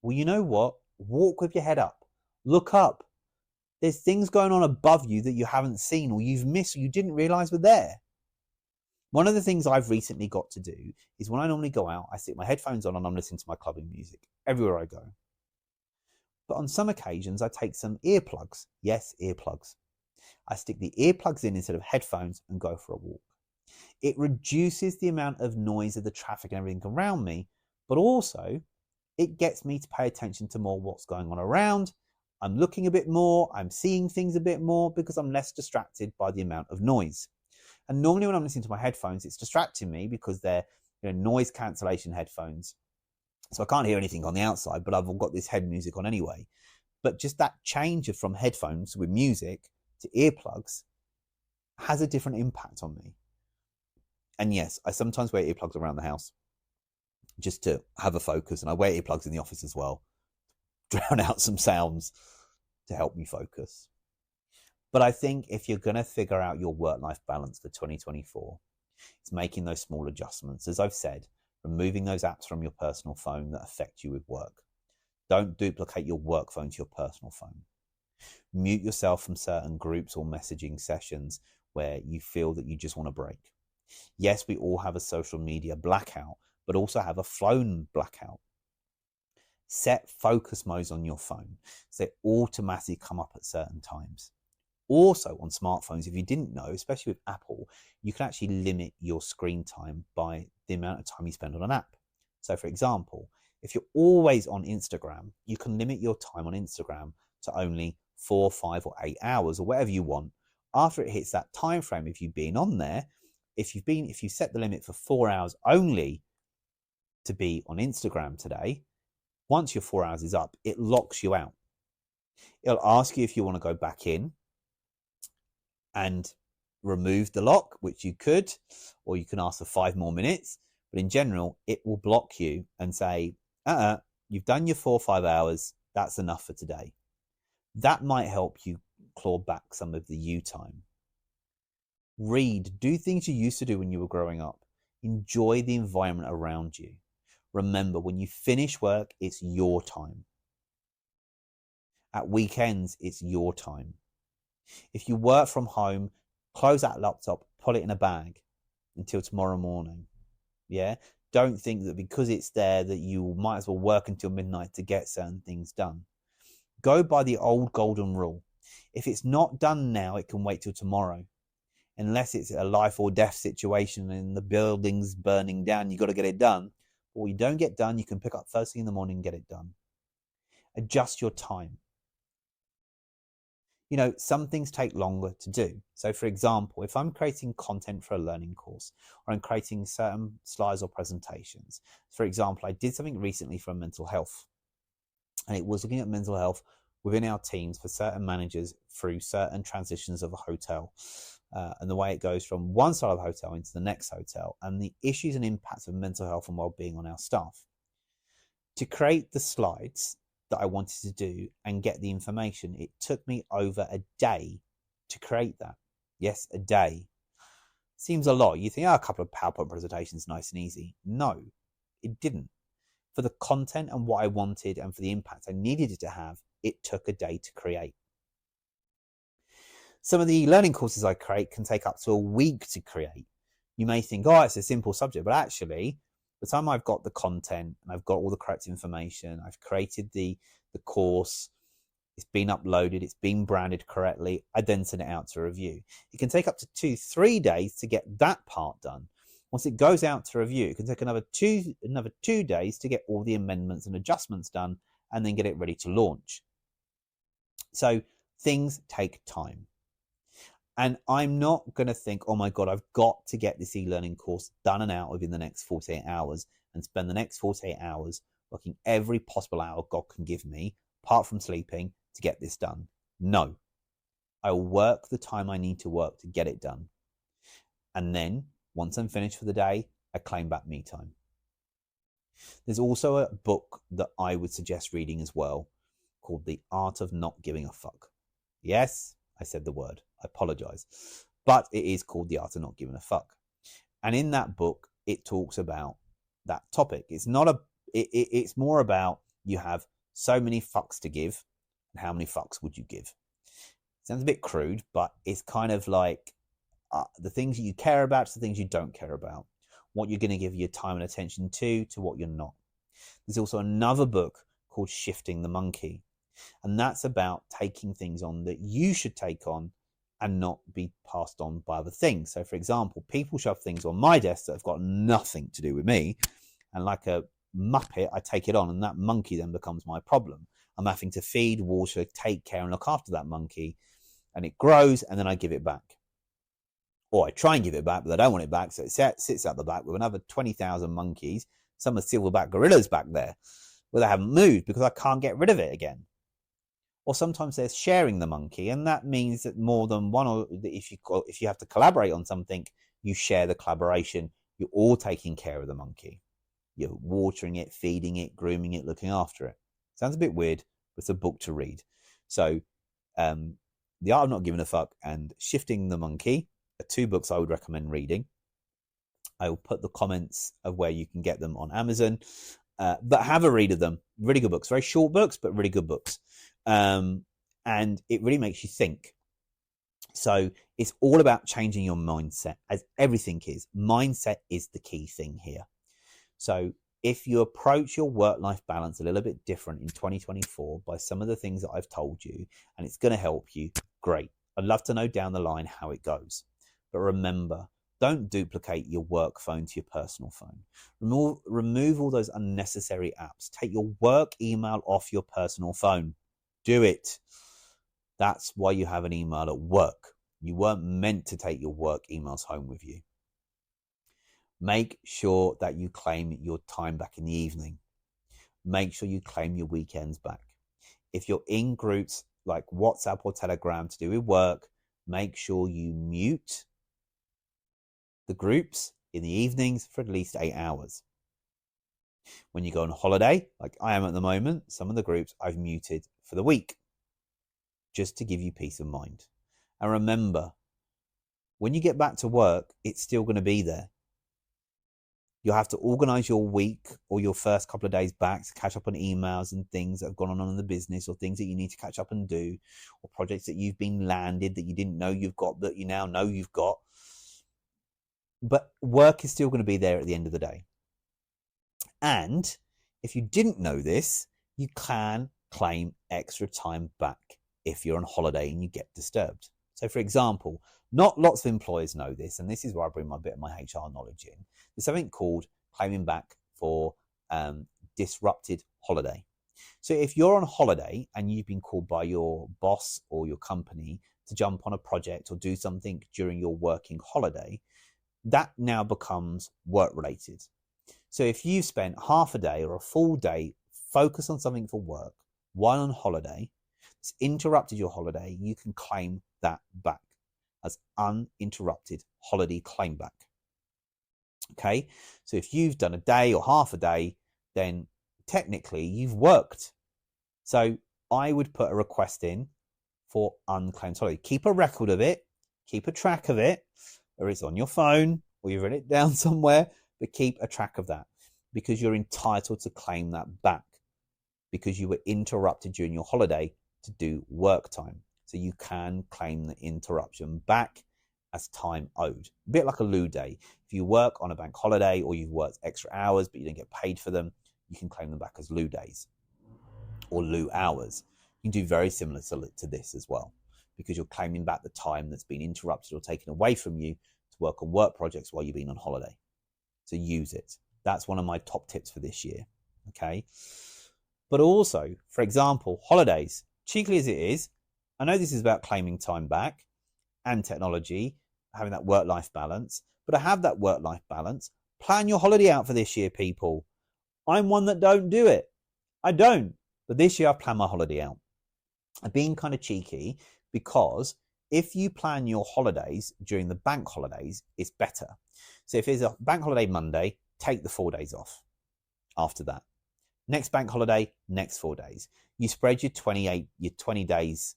Well, you know what? Walk with your head up. Look up. There's things going on above you that you haven't seen or you've missed or you didn't realize were there. One of the things I've recently got to do is when I normally go out, I stick my headphones on and I'm listening to my clubbing music everywhere I go. But on some occasions, I take some earplugs. Yes, earplugs. I stick the earplugs in instead of headphones and go for a walk. It reduces the amount of noise of the traffic and everything around me, but also it gets me to pay attention to more what's going on around. I'm looking a bit more, I'm seeing things a bit more because I'm less distracted by the amount of noise. And normally when I'm listening to my headphones, it's distracting me because they're noise cancellation headphones. So I can't hear anything on the outside, but I've got this head music on anyway. But just that change from headphones with music to earplugs has a different impact on me. And yes, I sometimes wear earplugs around the house just to have a focus. And I wear earplugs in the office as well, drown out some sounds to help me focus. But I think if you're going to figure out your work-life balance for 2024, it's making those small adjustments. As I've said, removing those apps from your personal phone that affect you with work. Don't duplicate your work phone to your personal phone. Mute yourself from certain groups or messaging sessions where you feel that you just want a break. Yes, we all have a social media blackout, but also have a phone blackout. Set focus modes on your phone so they automatically come up at certain times. Also on smartphones, if you didn't know, especially with Apple, you can actually limit your screen time by the amount of time you spend on an app. So for example, if you're always on Instagram, you can limit your time on Instagram to only 4, 5 or 8 hours or whatever you want. After it hits that time frame, if you've been on there, if you set the limit for 4 hours only to be on Instagram today, once your 4 hours is up, it locks you out. It'll ask you if you want to go back in and remove the lock, which you could, or you can ask for 5 more minutes. But in general, it will block you and say, you've done your 4 or 5 hours. That's enough for today. That might help you claw back some of the you time. Read, do things you used to do when you were growing up. Enjoy the environment around you. Remember, when you finish work, it's your time. At weekends, it's your time. If you work from home, close that laptop, put it in a bag until tomorrow morning. Yeah? Don't think that because it's there that you might as well work until midnight to get certain things done. Go by the old golden rule. If it's not done now, it can wait till tomorrow. Unless it's a life or death situation and the building's burning down, you've got to get it done. But what you don't get done, you can pick up first thing in the morning and get it done. Adjust your time. Some things take longer to do. So for example, if I'm creating content for a learning course or I'm creating certain slides or presentations, for example, I did something recently for mental health and it was looking at mental health within our teams for certain managers through certain transitions of a hotel. And the way it goes from one side of the hotel into the next hotel, and the issues and impacts of mental health and well-being on our staff. To create the slides that I wanted to do and get the information, it took me over a day to create that. Yes, a day. Seems a lot. You think, a couple of PowerPoint presentations, nice and easy. No, it didn't. For the content and what I wanted and for the impact I needed it to have, it took a day to create. Some of the learning courses I create can take up to a week to create. You may think, it's a simple subject, but actually, by the time I've got the content and I've got all the correct information, I've created the course, it's been uploaded, it's been branded correctly, I then send it out to review. It can take up to 2-3 days to get that part done. Once it goes out to review, it can take another two days to get all the amendments and adjustments done and then get it ready to launch. So things take time. And I'm not going to think, oh my God, I've got to get this e-learning course done and out within the next 48 hours and spend the next 48 hours working every possible hour God can give me, apart from sleeping, to get this done. No, I will work the time I need to work to get it done. And then once I'm finished for the day, I claim back me time. There's also a book that I would suggest reading as well called The Art of Not Giving a Fuck. Yes, I said the word. I apologize. But it is called The Art of Not Giving a Fuck. And in that book, it talks about that topic. It's not it's more about you have so many fucks to give, and how many fucks would you give? Sounds a bit crude, but it's kind of like the things that you care about to the things you don't care about. What you're going to give your time and attention to what you're not. There's also another book called Shifting the Monkey. And that's about taking things on that you should take on and not be passed on by other things. So, for example, people shove things on my desk that have got nothing to do with me. And like a muppet, I take it on, and that monkey then becomes my problem. I'm having to feed, water, take care and look after that monkey. And it grows, and then I give it back. Or I try and give it back, but I don't want it back. So it sits at the back with another 20,000 monkeys. Some are silverback gorillas back there where they haven't moved because I can't get rid of it again. Or sometimes they're sharing the monkey, and that means that more than one, or if you have to collaborate on something, you share the collaboration. You're all taking care of the monkey. You're watering it, feeding it, grooming it, looking after it. Sounds a bit weird, but it's a book to read. So The Art of Not Giving a Fuck and Shifting the Monkey are two books I would recommend reading. I will put the comments of where you can get them on Amazon, but have a read of them. Really good books, very short books, but really good books. And it really makes you think. So it's all about changing your mindset, as everything is. Mindset is the key thing here. So if you approach your work-life balance a little bit different in 2024 by some of the things that I've told you, and it's going to help you, great. I'd love to know down the line how it goes. But remember, don't duplicate your work phone to your personal phone. Remove all those unnecessary apps. Take your work email off your personal phone. Do it. That's why you have an email at work. You weren't meant to take your work emails home with you. Make sure that you claim your time back in the evening. Make sure you claim your weekends back. If you're in groups like WhatsApp or Telegram to do with work, make sure you mute the groups in the evenings for at least 8 hours. When you go on holiday, like I am at the moment, some of the groups I've muted for the week, just to give you peace of mind. And remember, when you get back to work, it's still going to be there. You'll have to organize your week or your first couple of days back to catch up on emails and things that have gone on in the business, or things that you need to catch up and do, or projects that you've been landed that you didn't know you've got, that you now know you've got. But work is still going to be there at the end of the day. And if you didn't know this, you can claim extra time back if you're on holiday and you get disturbed. So, for example, not lots of employers know this, and this is where I bring my bit of my HR knowledge in. There's something called claiming back for disrupted holiday. So if you're on holiday and you've been called by your boss or your company to jump on a project or do something during your working holiday, that now becomes work related. So if you've spent half a day or a full day focused on something for work while on holiday, interrupted your holiday, you can claim that back as uninterrupted holiday claim back. Okay, so if you've done a day or half a day, then technically you've worked. So I would put a request in for unclaimed holiday. Keep a record of it, keep a track of it, or it's on your phone, or you've written it down somewhere, but keep a track of that, because you're entitled to claim that back because you were interrupted during your holiday to do work time. So you can claim the interruption back as time owed. A bit like a loo day. If you work on a bank holiday or you've worked extra hours but you don't get paid for them, you can claim them back as loo days or loo hours. You can do very similar to this as well, because you're claiming back the time that's been interrupted or taken away from you to work on work projects while you've been on holiday. So use it. That's one of my top tips for this year. Okay. But also, for example, holidays, cheekily as it is, I know this is about claiming time back and technology, having that work-life balance, but I have that work-life balance. Plan your holiday out for this year, people. I'm one that don't do it. I don't. But this year I've planned my holiday out. I'm being kind of cheeky because if you plan your holidays during the bank holidays, it's better. So if there's a bank holiday Monday, take the 4 days off after that. Next bank holiday, next 4 days. You spread your 20 days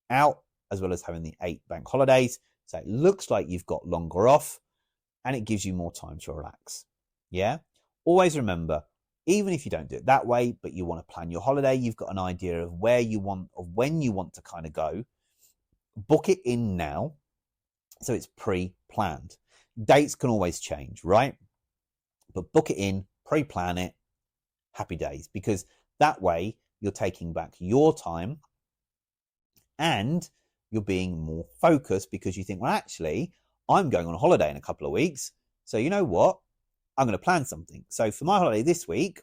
out, as well as having the 8 bank holidays. So it looks like you've got longer off and it gives you more time to relax. Yeah. Always remember, even if you don't do it that way, but you want to plan your holiday, you've got an idea of where you want, of when you want to kind of go, book it in now. So it's pre-planned. Dates can always change, right? But book it in, pre-plan it, happy days, because that way you're taking back your time and you're being more focused because you think, well, actually, I'm going on a holiday in a couple of weeks. So you know what? I'm going to plan something. So for my holiday this week,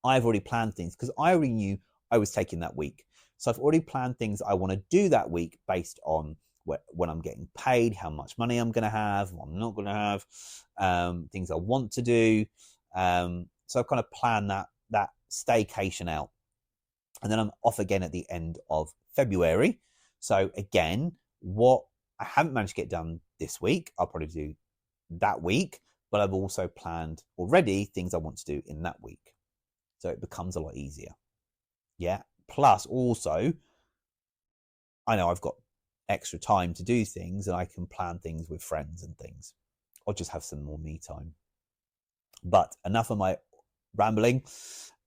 I've already planned things because I already knew I was taking that week. So I've already planned things I want to do that week based on when I'm getting paid, how much money I'm going to have, what I'm not going to have, things I want to do. So I've kind of planned that staycation out. And then I'm off again at the end of February. So again, what I haven't managed to get done this week, I'll probably do that week, but I've also planned already things I want to do in that week. So it becomes a lot easier. Yeah. Plus also, I know I've got extra time to do things and I can plan things with friends and things. I'll just have some more me time. But enough of my rambling.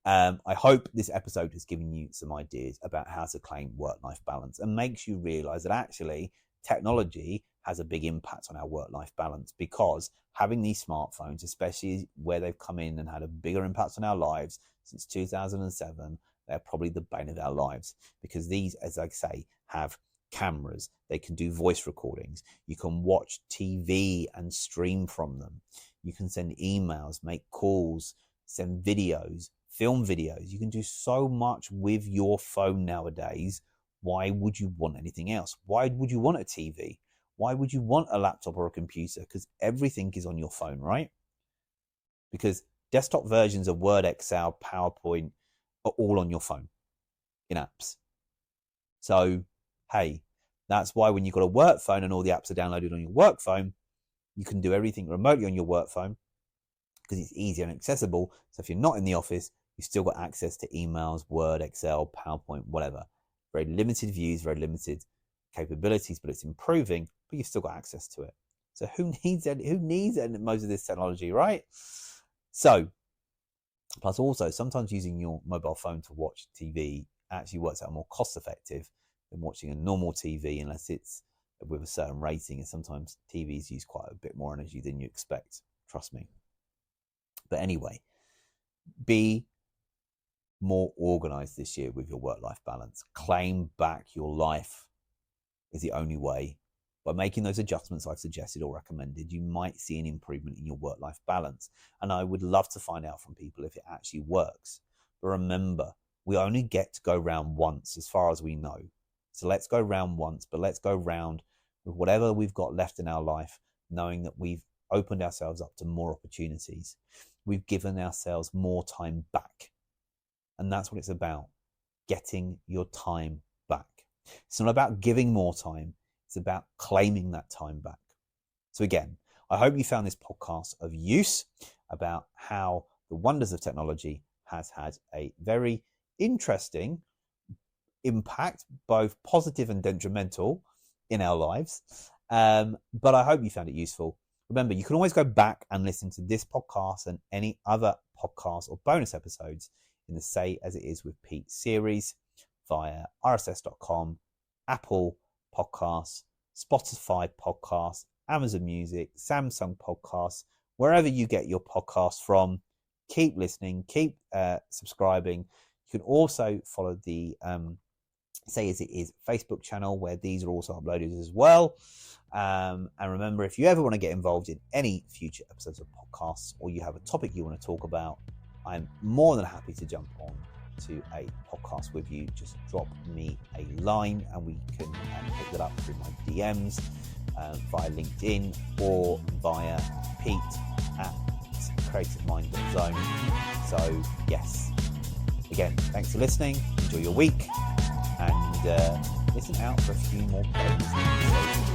I hope this episode has given you some ideas about how to claim work-life balance and makes you realize that actually technology has a big impact on our work-life balance, because having these smartphones, especially where they've come in and had a bigger impact on our lives since 2007, they're probably the bane of our lives, because these, as I say, have cameras. They can do voice recordings. You can watch TV and stream from them. You can send emails, make calls, send videos, film videos. You can do so much with your phone nowadays. Why would you want anything else? Why would you want a TV? Why would you want a laptop or a computer? Because everything is on your phone, right? Because desktop versions of Word, Excel, PowerPoint are all on your phone in apps. So, hey, that's why when you've got a work phone and all the apps are downloaded on your work phone, you can do everything remotely on your work phone because it's easier and accessible. So if you're not in the office, you've still got access to emails, Word, Excel, PowerPoint, whatever. Very limited views, very limited capabilities, but it's improving, but you've still got access to it. So who needs most of this technology, right? So, plus also, sometimes using your mobile phone to watch TV actually works out more cost effective than watching a normal TV, unless it's with a certain rating, and sometimes TVs use quite a bit more energy than you expect, trust me. But anyway, be more organized this year with your work-life balance. Claim back your life is the only way. By making those adjustments I've suggested or recommended, you might see an improvement in your work-life balance. And I would love to find out from people if it actually works. But remember, we only get to go round once as far as we know. So let's go round once, but let's go round with whatever we've got left in our life, knowing that we've opened ourselves up to more opportunities. We've given ourselves more time back. And that's what it's about, getting your time It's not about giving more time. It's about claiming that time back. So again, I hope you found this podcast of use about how the wonders of technology has had a very interesting impact, both positive and detrimental, in our lives. But I hope you found it useful. Remember, you can always go back and listen to this podcast and any other podcasts or bonus episodes in the Say As It Is with Pete series via rss.com, Apple Podcasts, Spotify Podcasts, Amazon Music, Samsung Podcasts, wherever you get your podcasts from. Keep listening, keep subscribing. You can also follow the Say As It Is Facebook channel, where these are also uploaded as well. And remember, if you ever want to get involved in any future episodes of podcasts, or you have a topic you want to talk about, I'm more than happy to jump on to a podcast with you. Just drop me a line and we can pick that up through my DMs via LinkedIn or via Pete at creativemind.zone. So yes, again, thanks for listening. Enjoy your week and listen out for a few more bonus episodes.